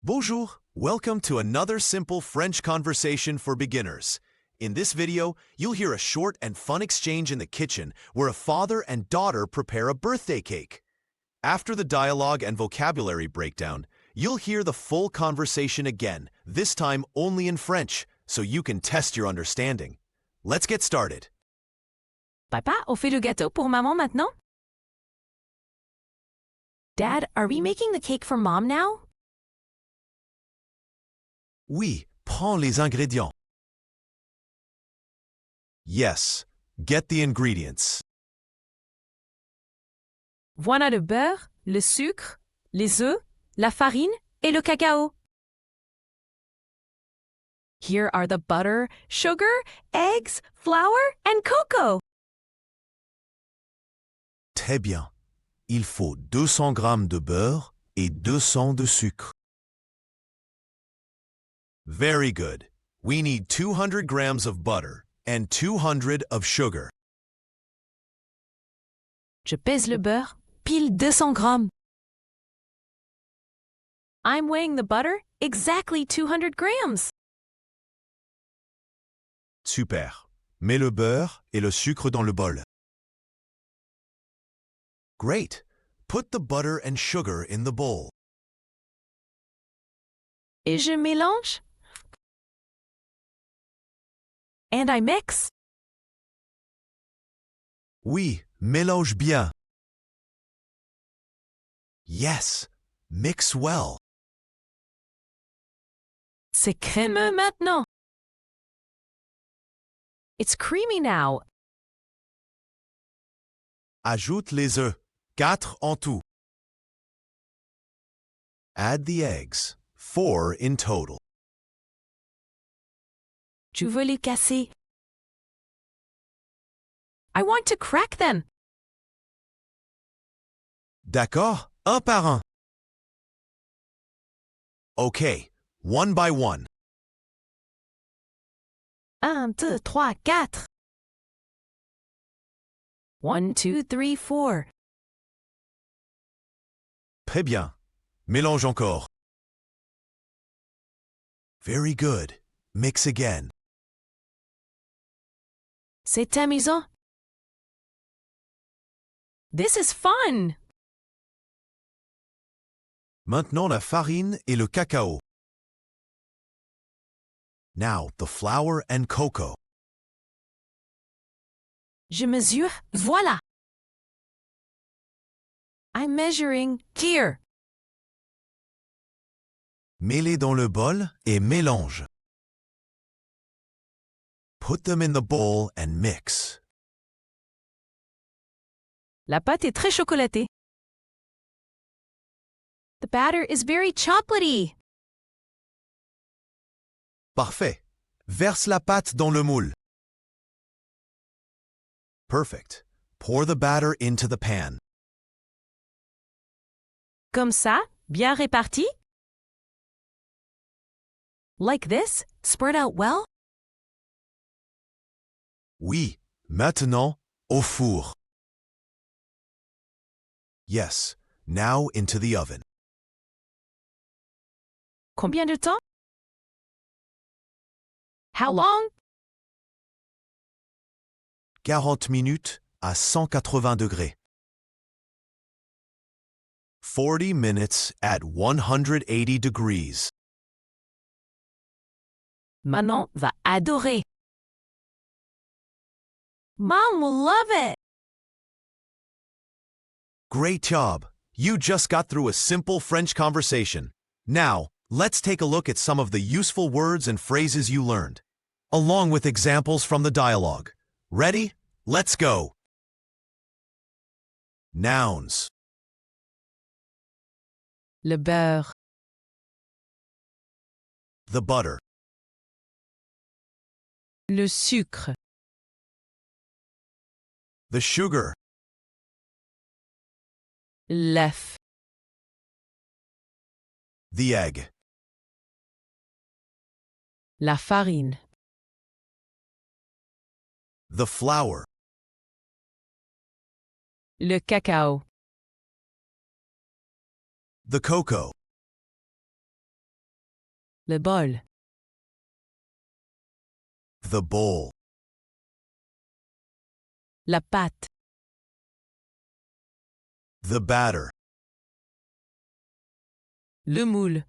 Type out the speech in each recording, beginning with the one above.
Bonjour! Welcome to another simple French conversation for beginners. In this video, you'll hear a short and fun exchange in the kitchen where a father and daughter prepare a birthday cake. After the dialogue and vocabulary breakdown, you'll hear the full conversation again, this time only in French, so you can test your understanding. Let's get started. Papa, on fait le gâteau pour maman maintenant? Dad, are we making the cake for mom now? Oui, prends les ingrédients. Yes, get the ingredients. Voilà le beurre, le sucre, les œufs, la farine et le cacao. Here are the butter, sugar, eggs, flour, and cocoa. Très bien. Il faut 200 grammes de beurre et 200 de sucre. Very good. We need 200 grams of butter and 200 of sugar. Je pèse le beurre, pile 200 grammes. I'm weighing the butter, exactly 200 grams. Super. Mets le beurre et le sucre dans le bol. Great. Put the butter and sugar in the bowl. Et je mélange. And I mix. Oui, mélange bien. Yes, mix well. C'est crémeux maintenant. It's creamy now. Ajoute les œufs, 4 en tout. Add the eggs, 4 in total. Tu veux les casser? I want to crack them. D'accord, un par un. Okay, one by one. 1, 2, 3, 4. 1, 2, 3, 4. Très bien. Mélange encore. Very good. Mix again. C'est amusant. This is fun. Maintenant la farine et le cacao. Now the flour and cocoa. Je mesure, voilà. I'm measuring here. Mets-les dans le bol et mélange. Put them in the bowl and mix. La pâte est très chocolatée. The batter is very chocolatey. Parfait. Verse la pâte dans le moule. Perfect. Pour the batter into the pan. Comme ça, bien réparti. Like this, spread out well. Oui, maintenant, au four. Yes, now into the oven. Combien de temps? How long? 40 minutes à 180 degrés. 40 minutes at 180 degrees. Maman va adorer. Mom will love it. Great job! You just got through a simple French conversation. Now, let's take a look at some of the useful words and phrases you learned, along with examples from the dialogue. Ready? Let's go! Nouns. Le beurre. The butter. Le sucre. The sugar. L'œuf. The egg. La farine. The flour. Le cacao. The cocoa. Le bol. The bowl. La pâte. The batter. Le moule.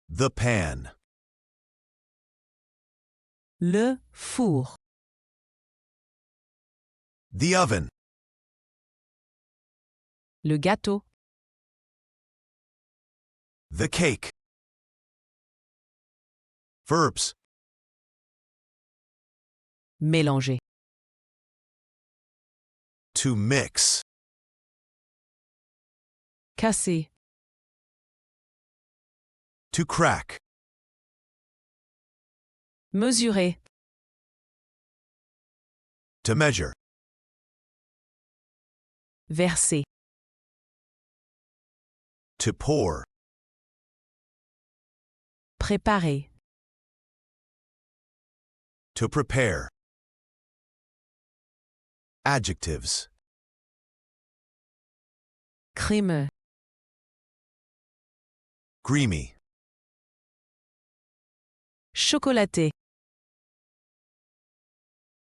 The pan. Le four. The oven. Le gâteau. The cake. Verbs. Mélanger. To mix. Casser. To crack. Mesurer. To measure. Verser. To pour. Préparer. To prepare. Adjectives. Crémeux. Creamy. Chocolaté.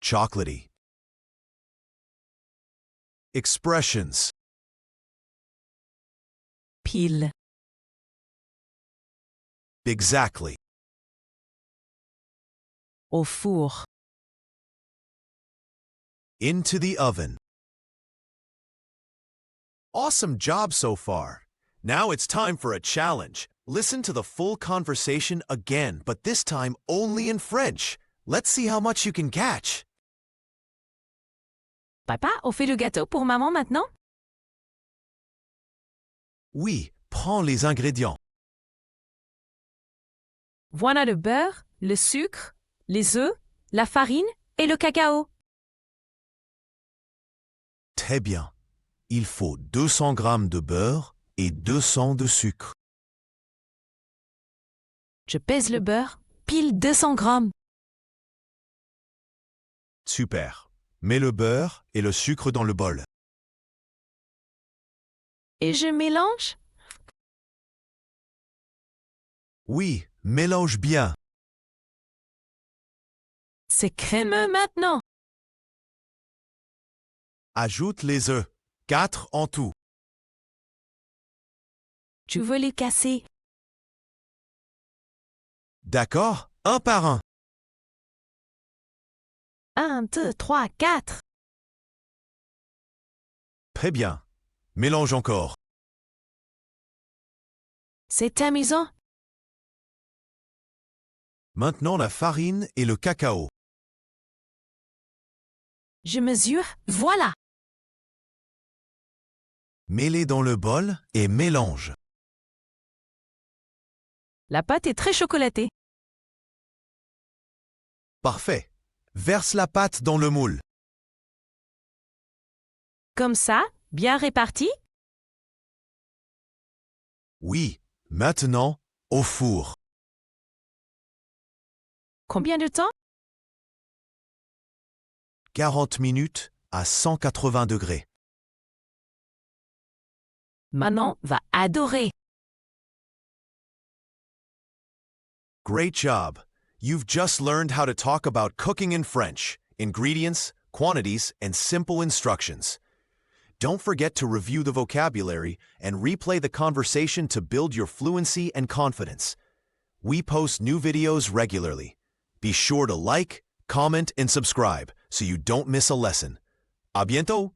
Chocolatey. Expressions. Pile. Exactly. Au four. Into the oven. Awesome job so far. Now it's time for a challenge. Listen to the full conversation again, but this time only in French. Let's see how much you can catch. Papa, on fait le gâteau pour maman maintenant? Oui, prends les ingrédients. Voilà le beurre, le sucre, les œufs, la farine et le cacao. Très bien. Il faut 200 g de beurre et 200 de sucre. Je pèse le beurre, pile 200 grammes. Super. Mets le beurre et le sucre dans le bol. Et je mélange? Oui, mélange bien. C'est crémeux maintenant. Ajoute les œufs. 4 en tout. Tu veux les casser? D'accord, un par un. 1, 2, 3, 4. Très bien. Mélange encore. C'est amusant. Maintenant la farine et le cacao. Je mesure, voilà. Mets-les dans le bol et mélange. La pâte est très chocolatée. Parfait. Verse la pâte dans le moule. Comme ça, bien réparti? Oui, maintenant, au four. Combien de temps? 40 minutes à 180 degrés. Maman va adorer. Great job. You've just learned how to talk about cooking in French, ingredients, quantities, and simple instructions. Don't forget to review the vocabulary and replay the conversation to build your fluency and confidence. We post new videos regularly. Be sure to like, comment, and subscribe so you don't miss a lesson. À bientôt!